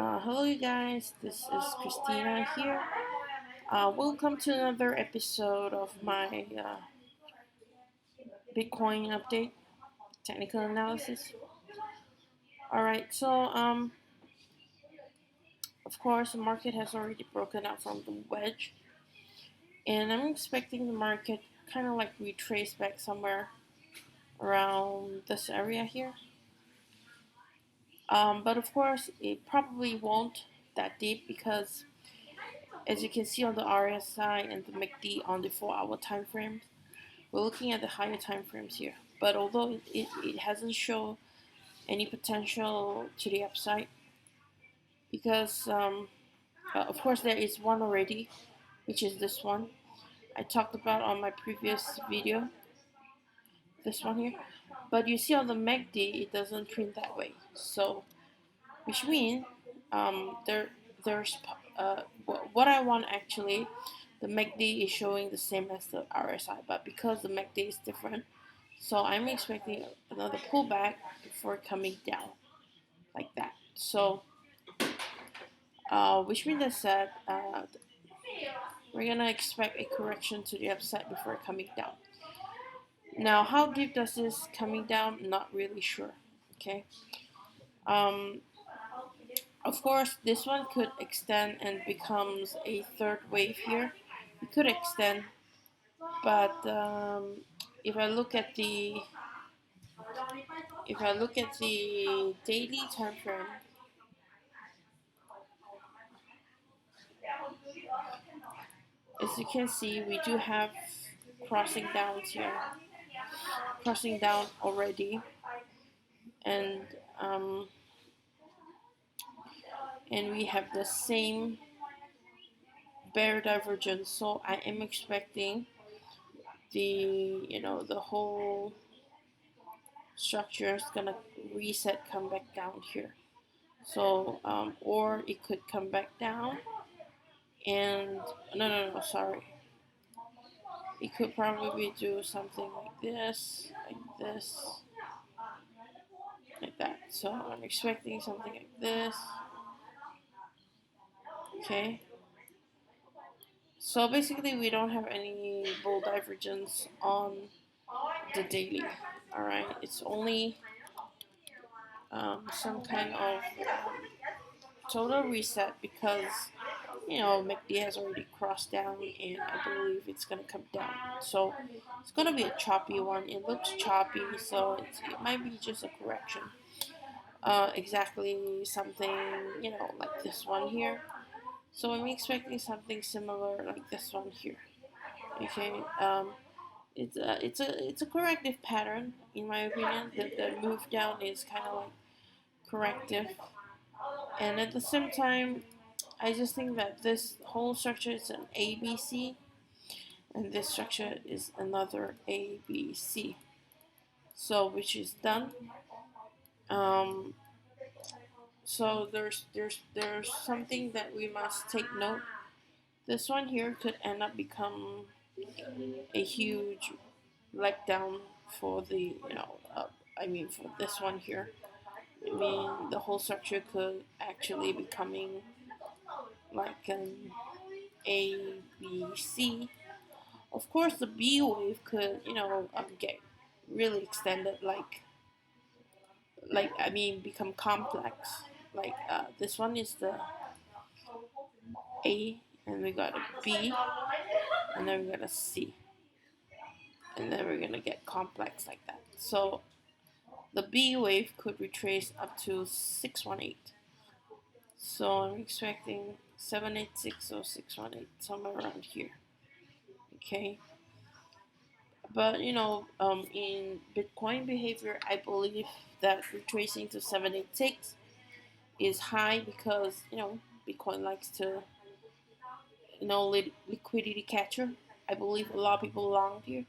Hello, you guys. This is Christina here. Welcome to another episode of my Bitcoin update technical analysis. All right, of course, the market has already broken out from the wedge, and I'm expecting the market kind of like retrace back somewhere around this area here. But of course, it probably won't that deep because, as you can see on the RSI and the MACD on the 4-hour time frames, we're looking at the higher time frames here. But although it hasn't shown any potential to the upside, because of course there is one already, which is this one I talked about on my previous video, this one here. But you see on the MACD, it doesn't print that way. So, which means there's what I want actually. The MACD is showing the same as the RSI, but because the MACD is different, so I'm expecting another pullback before coming down like that. So, which means that we're gonna expect a correction to the upside before coming down. Now, how deep does this coming down? Not really sure. Okay. Um, of course, this one could extend and becomes a third wave here. It could extend, but if I look at the daily time frame, as you can see, we do have crossing downs here, crossing down already, and we have the same bear divergence. So I am expecting the whole structure is gonna reset, come back down here. So or it could come back down and no, sorry. It could probably do something like this, like that. So I'm expecting something like this. Okay. So basically, we don't have any bull divergence on the daily. All right, it's only some kind of total reset because MACD has already crossed down, and I believe it's gonna come down. So it's gonna be a choppy one. It looks choppy, so it might be just a correction. Exactly something like this one here. So I'm expecting something similar like this one here. Okay. It's a corrective pattern in my opinion. The move down is kind of like corrective, and at the same time, I just think that this whole structure is an ABC, and this structure is another ABC. So which is done. Um, so there's something that we must take note. This one here could end up become a huge letdown for the for this one here. I mean, the whole structure could actually be coming like an A, B, C. Of course, the B wave could, get really extended, become complex. Like this one is the A, and we got a B, and then we got a C, and then we're gonna get complex like that. So the B wave could retrace up to 618. So I'm expecting 786 or 618, somewhere around here. Okay. But in Bitcoin behavior, I believe that retracing to 786 is high because Bitcoin likes to liquidity catcher. I believe a lot of people longed here.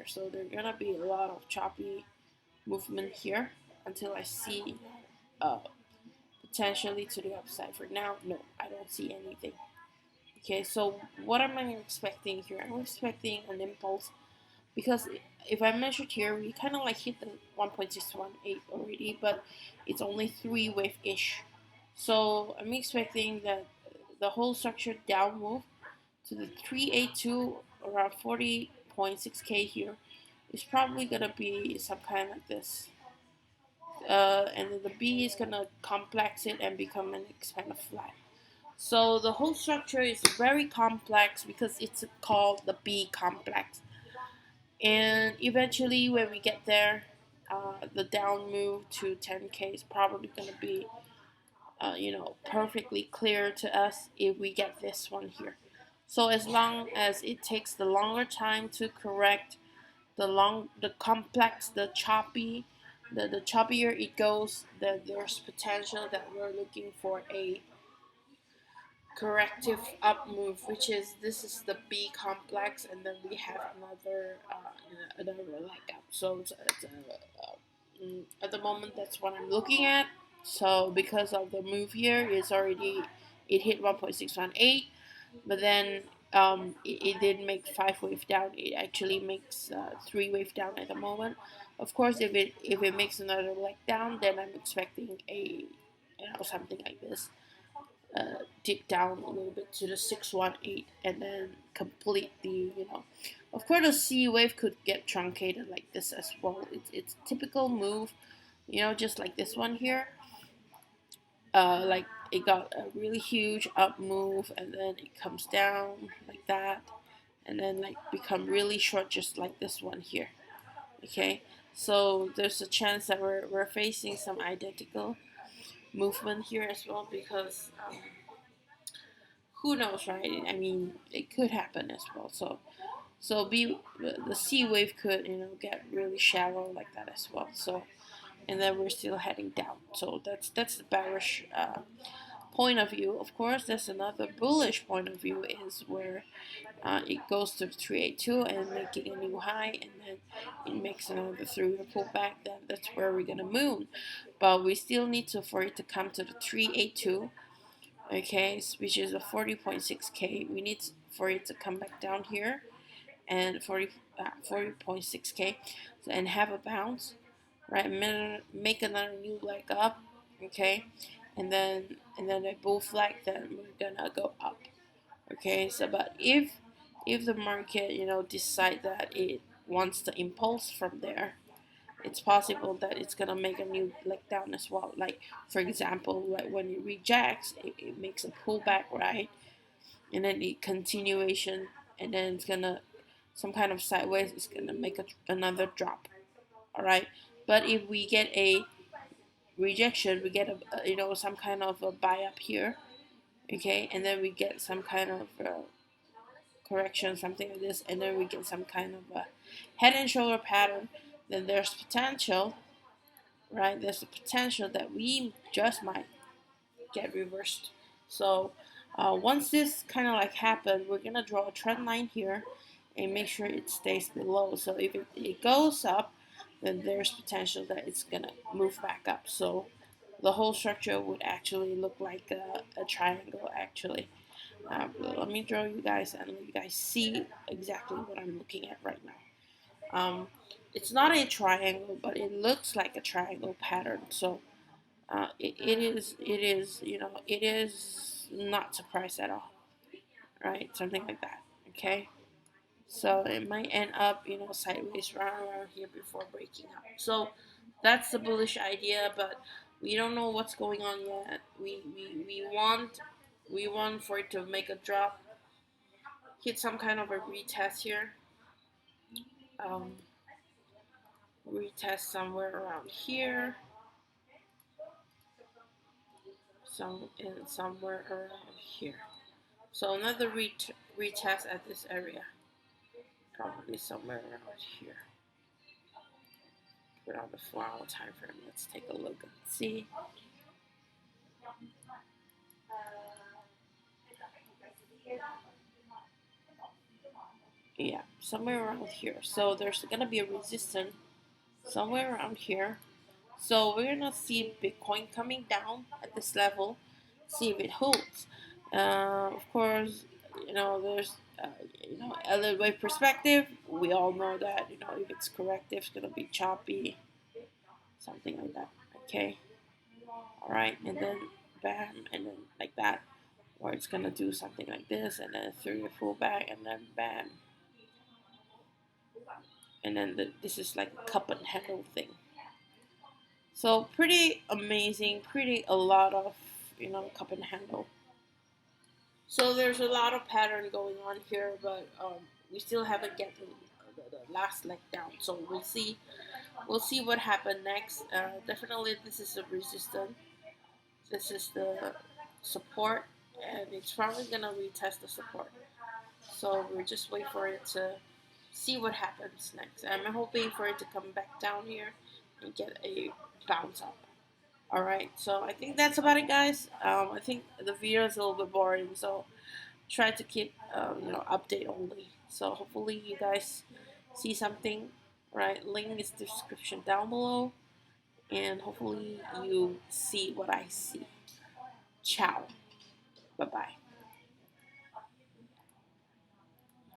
So there's gonna be a lot of choppy movement here until I see potentially to the upside. For now, no, I don't see anything. Okay, so what am I expecting here? I'm expecting an impulse because if I measured here, we kind of like hit the 1.618 already, but it's only 3 wave ish. So I'm expecting that the whole structure down move to the 382 around 40.6k here is probably gonna be some kind like this. And then the B is gonna complex it and become an kind of flat. So the whole structure is very complex because it's called the B complex. And eventually, when we get there, the down move to 10k is probably going to be, perfectly clear to us if we get this one here. So as long as it takes the longer time to correct the complex, the choppy, the choppier it goes, then there's potential that we're looking for a corrective up move, which is this is the B complex, and then we have another leg up. So at the moment that's what I'm looking at. So because of the move here, it hit 1.618, but then it didn't make 5 wave down. It actually makes 3 wave down at the moment. Of course, if it makes another leg down, then I'm expecting something like this. Dip down a little bit to the 618 and then complete of course the C wave could get truncated like this as well. It's typical move, just like this one here. Like it got a really huge up move and then it comes down like that and then like become really short just like this one here. Okay, so there's a chance that we're facing some identical movement here as well because who knows, right? I mean, it could happen as well. So the C wave could get really shallow like that as well. So and then we're still heading down. So that's the bearish point of view. Of course, there's another bullish point of view is where it goes to 382 and making a new high, and then it makes another 3-year pullback. Then that's where we're gonna moon, but we still need for it to come to the 382. Okay, which is a 40.6k. We need for it to come back down here and 40.6k and have a bounce, right? Make another new leg up, okay, and then a bull flag. Then we're gonna go up, okay. So, but if the market decide that it wants the impulse from there, it's possible that it's gonna make a new leg down as well. Like for example, like when it rejects, it makes a pullback, right? And then the continuation, and then it's gonna some kind of sideways. It's gonna make another drop, all right. But if we get a rejection, we get some kind of a buy up here, okay, and then we get some kind of correction, something like this, and then we get some kind of a head and shoulder pattern. Then there's potential, right? There's a potential that we just might get reversed. So once this kind of like happen, we're gonna draw a trend line here and make sure it stays below. So if it goes up, then there's potential that it's gonna move back up. So the whole structure would actually look like a triangle actually. Let me draw you guys and let you guys see exactly what I'm looking at right now. It's not a triangle, but it looks like a triangle pattern. So it is not surprised at all, right? Something like that, okay? So it might end up, sideways around here before breaking up. So that's the bullish idea, but we don't know what's going on yet. We want for it to make a drop, hit some kind of a retest here, um, retest somewhere around here, somewhere around here. So another retest at this area, probably somewhere around here. Put on the 4-hour time frame. Let's take a look and see. Yeah, somewhere around here. So there's gonna be a resistance somewhere around here. So we're gonna see Bitcoin coming down at this level, see if it holds. Of course, you know, a little bit perspective. We all know that, you know, if it's corrective, it's gonna be choppy, something like that. Okay, all right, and then bam, and then like that, or it's gonna do something like this, and then through your full back, and then bam, and then this is like a cup and handle thing. So pretty amazing, pretty a lot of, you know, cup and handle. So there's a lot of pattern going on here, but we still haven't get the last leg down. So we'll see what happened next. Definitely, this is a resistance. This is the support, and it's probably gonna retest the support. So we're just wait for it to see what happens next. I'm hoping for it to come back down here and get a bounce up. All right, so I think that's about it, guys. I think the video is a little bit boring, so try to keep you know, update only. So hopefully you guys see something. Right, link is description down below, and hopefully you see what I see. Ciao. Bye bye.